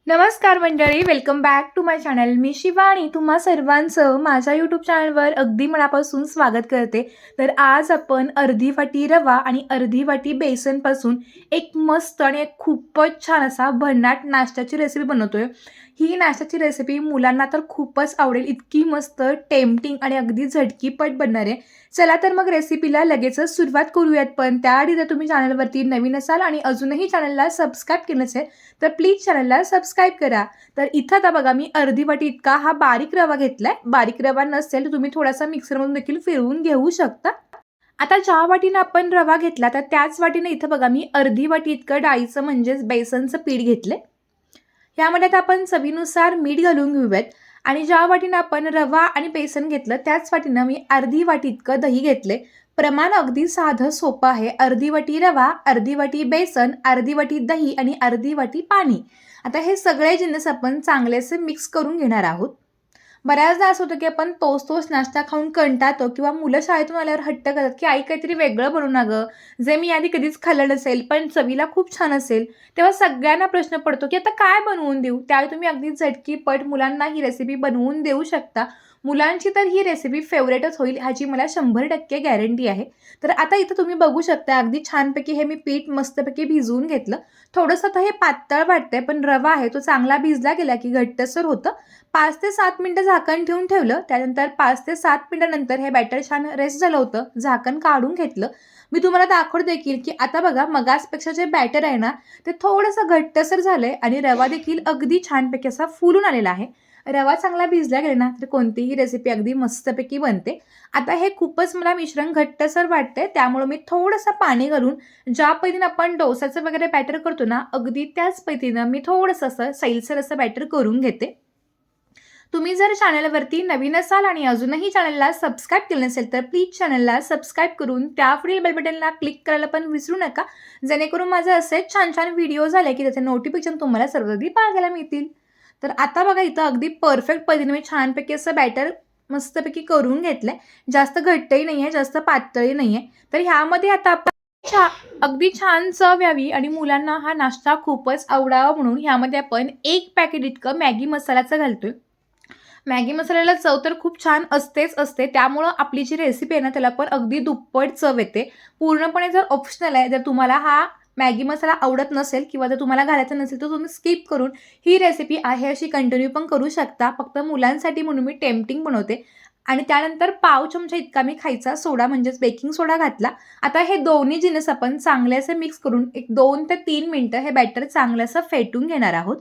नमस्कार मंडळी, welcome back to my channel. मी शिवानी तुम्हा सर्वांचं माझ्या यूट्यूब चॅनलवर अगदी मनापासून स्वागत करते. तर आज आपण अर्धी वाटी रवा आणि अर्धी वाटी बेसनपासून एक मस्त आणि एक खूपच छान असा भन्नाट नाश्त्याची रेसिपी बनवतोय. ही नाश्त्याची रेसिपी मुलांना तर खूपच आवडेल, इतकी मस्त टेम्पटिंग आणि अगदी झटकीपट बनणार आहे. चला तर मग रेसिपीला लगेचच सुरुवात करूयात. पण त्याआधी जर तुम्ही चॅनलवरती नवीन असाल आणि अजूनही चॅनलला सबस्क्राईब केलं नसेल तर प्लीज चॅनलला सबस्क्राईब करा. तर इथं आता बघा मी अर्धी वाटी इतका हा बारीक रवा घेतलाय. बारीक रवा नसेल तर तुम्ही थोडासा मिक्सरमधून देखील फिरवून घेऊ शकता. आता ज्या वाटीनं आपण रवा घेतला तर त्याच वाटीनं इथं बघा मी अर्धी वाटी इतकं डाळीचं म्हणजेच बेसनचं पीठ घेतलंय. यामध्ये आता आपण चवीनुसार मीठ घालून घेऊयात. आणि ज्या वाटीनं आपण रवा आणि बेसन घेतलं त्याच वाटीनं मी अर्धी वाटी इतकं दही घेतले. प्रमाण अगदी साधं सोपं आहे. अर्धी वाटी रवा, अर्धी वाटी बेसन, अर्धी वाटी दही आणि अर्धी वाटी पाणी. आता हे सगळे जिन्नस आपण चांगलेसे मिक्स करून घेणार आहोत. बऱ्याचदा असं होतं की आपण तोच तोच नाश्ता खाऊन कंटाळतो किंवा मुलं शाळेतून आल्यावर हट्ट करतात की आई काहीतरी वेगळं बनवू ना गं, जे मी आधी कधीच खाल्लं नसेल पण चवीला खूप छान असेल. तेव्हा सगळ्यांना प्रश्न पडतो की आता काय बनवून देऊ. त्यावेळी तुम्ही अगदी झटकीपट मुलांना ही रेसिपी बनवून देऊ शकता. मुलांची तर ही रेसिपी फेवरेटच होईल ह्याची मला 100% गॅरंटी आहे. तर आता इथं तुम्ही बघू शकता अगदी छानपैकी हे मी पीठ मस्तपैकी भिजवून घेतलं. थोडंसं आता हे पातळ वाटतंय पण रवा आहे तो चांगला भिजला गेला की घट्टसर होतं. 5 ते 7 मिनिटं झाकण ठेवून ठेवलं. त्यानंतर 5 ते 7 मिनिटानंतर हे बॅटर छान रेस्ट झालं होतं. झाकण काढून घेतलं. मी तुम्हाला दाखवते देखील की आता बघा मगासपेक्षा जे बॅटर आहे ना ते थोडंसं घट्टसर झालंय आणि रवा देखील अगदी छानपैकी असा फुलून आलेला आहे. रवा चांगला भिजला गेला ना तर कोणतीही रेसिपी अगदी मस्तपैकी बनते. आता हे खूपच मला मिश्रण घट्टसर वाटतंय त्यामुळे मी थोडंसं पाणी घालून ज्या पद्धतीनं आपण डोसाचं वगैरे बॅटर करतो ना अगदी त्याच पद्धतीनं मी थोडंसं असं सैलसर असं बॅटर करून घेते. तुम्ही जर चॅनलवरती नवीन असाल आणि अजूनही चॅनलला सबस्क्राईब केलं नसेल तर प्लीज चॅनलला सबस्क्राईब करून त्यापुढील बेल बटनला क्लिक करायला पण विसरू नका, जेणेकरून माझे असेच छान छान व्हिडिओ झाले की त्याचे नोटिफिकेशन तुम्हाला सर्वाधिक पाहायला मिळतील. तर आता बघा इथं अगदी परफेक्ट पद्धतीने मी छानपैकी असं बॅटर मस्तपैकी करून घेतलंय. जास्त घट्टही नाही आहे, जास्त पातळही नाही आहे. तर ह्यामध्ये आता आपण अगदी छान चव यावी आणि मुलांना हा नाश्ता खूपच आवडावा म्हणून ह्यामध्ये आपण 1 पॅकेट इतकं मॅगी मसाल्याचं घालतोय. मॅगी मसाल्याला चव तर खूप छान असतेच असते. त्यामुळं आपली जी रेसिपी आहे ना त्याला पण अगदी दुप्पट चव येते. पूर्णपणे जर ऑप्शनल आहे. जर तुम्हाला हा मॅगी मसाला आवडत नसेल किंवा जर तुम्हाला घालायचा नसेल तर तुम्ही स्किप करून ही रेसिपी आहे अशी कंटिन्यू पण करू शकता. फक्त मुलांसाठी म्हणून मी टेम्पटिंग बनवते. आणि त्यानंतर पाव चमचा इतका मी खायचा सोडा म्हणजेच बेकिंग सोडा घातला. आता हे दोन्ही जिन्नस आपण चांगले असे मिक्स करून एक 2 ते 3 मिनिटं हे बॅटर चांगलं असं फेटून घेणार आहोत.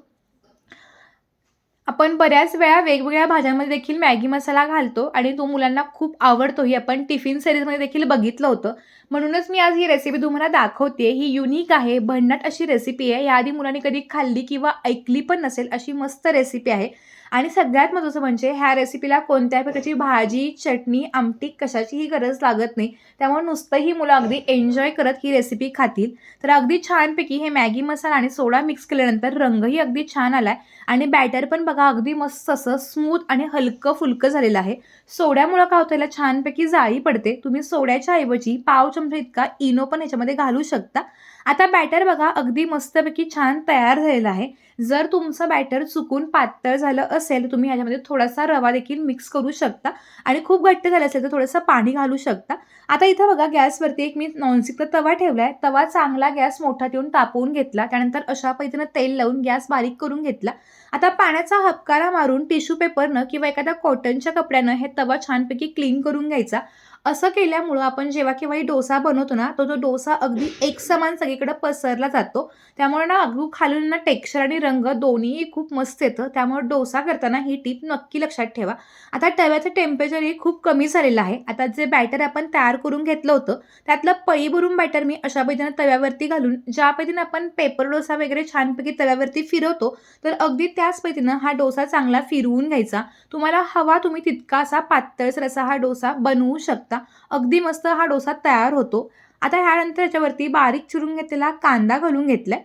आपण बऱ्याच वेळा वेगवेगळ्या भाज्यांमध्ये देखील मॅगी मसाला घालतो आणि तो मुलांना खूप आवडतो. ही आपण टिफिन सीरीजमध्ये देखील बघितलं होतं. म्हणूनच मी आज ही रेसिपी तुम्हाला दाखवते. ही युनिक आहे, भन्नाट अशी रेसिपी आहे. याआधी मुलांनी कधी खाल्ली किंवा ऐकली पण नसेल अशी मस्त रेसिपी आहे. आणि सगळ्यात महत्त्वाचं म्हणजे ह्या रेसिपीला कोणत्याही प्रकारची भाजी, चटणी, आमटी कशाचीही गरज लागत नाही. त्यामुळे नुसतं ही मुलं अगदी एन्जॉय करत ही रेसिपी खातील. तर अगदी छानपैकी हे मॅगी मसाला आणि सोडा मिक्स केल्यानंतर रंगही अगदी छान आलाय. आणि बॅटर पण बघा अगदी मस्त असं स्मूथ आणि हलकं-फुलकं झालेलं आहे. सोड्यामुळं काय होतं याला छानपैकी जाळी पडते. तुम्ही सोड्याच्या ऐवजी पाव चमचा इतका इनो पण ह्याच्यामध्ये घालू शकता. आता बॅटर बघा अगदी मस्तपैकी छान तयार झालेलं आहे. जर तुमचं बॅटर चुकून पातळ झालं असेल, तुम्ही ह्याच्यामध्ये थोडासा रवा देखील मिक्स करू शकता आणि खूप घट्ट झालं असेल तर थोडंसं पाणी घालू शकता. आता इथं बघा गॅसवरती एक मी नॉनस्टिकचा तवा ठेवलाय. तवा चांगला गॅस मोठा ठेवून तापवून घेतला. त्यानंतर अशा पद्धतीनं तेल लावून गॅस बारीक करून घेतला. आता पाण्याचा हबकारा मारून टिश्यू पेपरनं किंवा एखाद्या कॉटनच्या कपड्यानं हे तवा छानपैकी क्लीन करून घ्यायचा. असं केल्यामुळं आपण जेव्हा केव्हाही डोसा बनवतो ना, तो डोसा अगदी एकसमान सगळीकडे पसरला जातो. त्यामुळे ना अगदी खालून ना टेक्स्चर आणि रंग दोन्हीही खूप मस्त येतं. त्यामुळे डोसा करताना ही टिप नक्की लक्षात ठेवा. आता तव्याचं टेम्परेचरही खूप कमी झालेलं आहे. आता जे बॅटर आपण तयार करून घेतलं होतं, त्यातलं पळी भरून बॅटर मी अशा पद्धतीनं तव्यावरती घालून ज्या पद्धतीनं आपण पेपर डोसा वगैरे छानपैकी तव्यावरती फिरवतो, तर अगदी त्याच पद्धतीनं हा डोसा चांगला फिरवून घ्यायचा. तुम्हाला हवा तुम्ही तितका असा पातळसर असा हा डोसा बनवू शकता. अगदी मस्त हा डोसा तयार होतो. आता ह्यानंतर याच्यावरती बारीक चिरून घेतलेला कांदा घालून घेतलाय.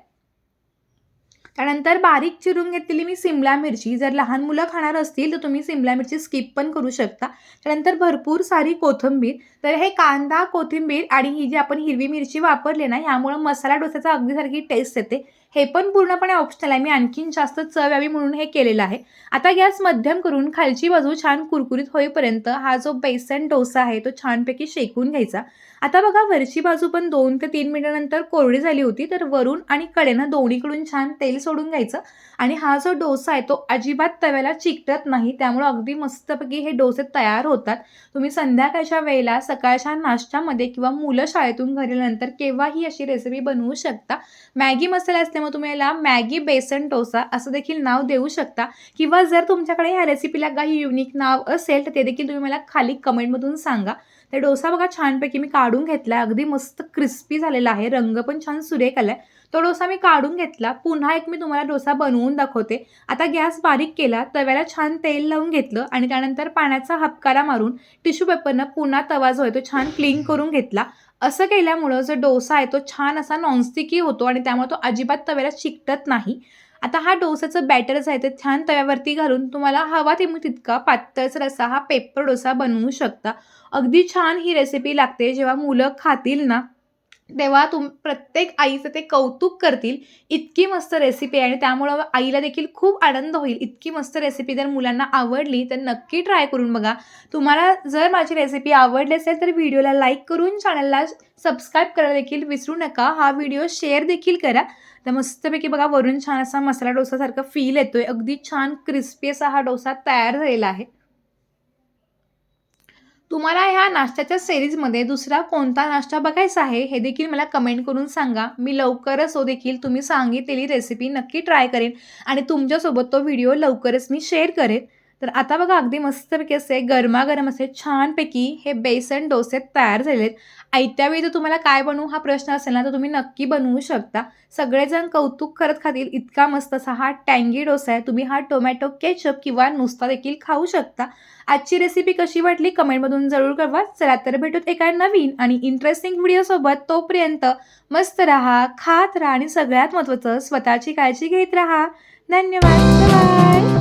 त्यानंतर बारीक चिरून घेतलेली मी सिमला मिरची, जर लहान मुलं खाणार असतील तर तुम्ही सिमला मिरची स्किप पण करू शकता. त्यानंतर भरपूर सारी कोथिंबीर. तर हे कांदा, कोथिंबीर आणि ही जी आपण हिरवी मिरची वापरली ना, ह्यामुळं मसाला डोस्याचा अगदी सारखी टेस्ट येते. हे पण पूर्णपणे ऑप्शनल आहे. मी आणखीन जास्त चव यावी म्हणून हे केलेलं आहे. आता गॅस मध्यम करून खालची बाजू छान कुरकुरीत होईपर्यंत हा जो बेसन डोसा आहे तो छानपैकी शेकून घ्यायचा. आता बघा वरची बाजू पण 2 ते 3 मिनिटानंतर कोरडी झाली होती. तर वरून आणि कडेनं दोन्हीकडून छान तेल सोडून घ्यायचं आणि हा जो डोसा आहे तो अजिबात तव्याला चिकटत नाही. त्यामुळे अगदी मस्तपैकी हे डोसे तयार होतात. तुम्ही संध्याकाळच्या वेळेला, सकाळच्या नाश्त्यामध्ये किंवा मुलं शाळेतून घरी आल्यानंतर केव्हाही अशी रेसिपी बनवू शकता. मॅगी मसाला असल्यामुळे तुम्ही याला मॅगी बेसन डोसा असं देखील नाव देऊ शकता किंवा जर तुमच्याकडे ह्या रेसिपीला काही युनिक नाव असेल तर ते देखील तुम्ही मला खाली कमेंटमधून सांगा. तर डोसा बघा छानपैकी मी काढून घेतला. अगदी मस्त क्रिस्पी झालेला आहे. रंग पण छान सुरेख आलाय. तो डोसा मी काढून घेतला. पुन्हा एक मी तुम्हाला डोसा बनवून दाखवते. आता गॅस बारीक केला, तव्याला छान तेल लावून घेतलं आणि त्यानंतर पाण्याचा हबकारा मारून टिश्यू पेपरनं पुन्हा तवा जो आहे तो छान क्लीन करून घेतला. असं केल्यामुळं जो डोसा आहे तो छान असा नॉनस्टिकी होतो आणि त्यामुळे तो अजिबात तव्याला चिकटत नाही. आता हा डोसाचं बॅटर जे आहे ते छान तव्यावरती घालून तुम्हाला हवा तितका पातळसर असा हा पेपर डोसा बनवू शकता. अगदी छान ही रेसिपी लागते. जेव्हा मुलं खातील ना, तेव्हा प्रत्येक आईचं ते कौतुक करतील. इतकी मस्त रेसिपी आहे आणि त्यामुळं आईला देखील खूप आनंद होईल. इतकी मस्त रेसिपी जर मुलांना आवडली तर नक्की ट्राय करून बघा. तुम्हाला जर माझी रेसिपी आवडली असेल तर व्हिडिओला लाईक करून चॅनलला सबस्क्राईब करायला देखील विसरू नका. हा व्हिडिओ शेअर देखील करा. तर मस्तपैकी बघा वरून छान असा मसाला डोसासारखा फील येतोय. अगदी छान क्रिस्पी असा हा डोसा तयार झालेला आहे. तुम्हाला ह्या नाश्त्याच्या सिरीजमध्ये दुसरा कोणता नाश्ता बघायचा आहे हे देखील मला कमेंट करून सांगा. मी लवकरच देखील तुम्ही सांगितलेली रेसिपी नक्की ट्राय करेन आणि तुमच्यासोबत तो व्हिडिओ लवकरच मी शेअर करेन. तर आता बघा अगदी मस्तपैकी असे गरमागरम असे छानपैकी हे बेसन डोसे तयार झालेले आहेत. आयत्या वेळी जर तुम्हाला काय बनवू हा प्रश्न असेल ना तर तुम्ही नक्की बनवू शकता. सगळेजण कौतुक करत खातील इतका मस्त असा हा टँगी डोसा आहे. तुम्ही हा टोमॅटो केचप किंवा नुसता देखील खाऊ शकता. आजची रेसिपी कशी वाटली कमेंटमधून जरूर कळवा. चला तर भेटूत एका नवीन आणि इंटरेस्टिंग व्हिडिओसोबत. तोपर्यंत मस्त राहा, खात राहा आणि सगळ्यात महत्त्वाचं स्वतःची काळजी घेत राहा. धन्यवाद. बाय.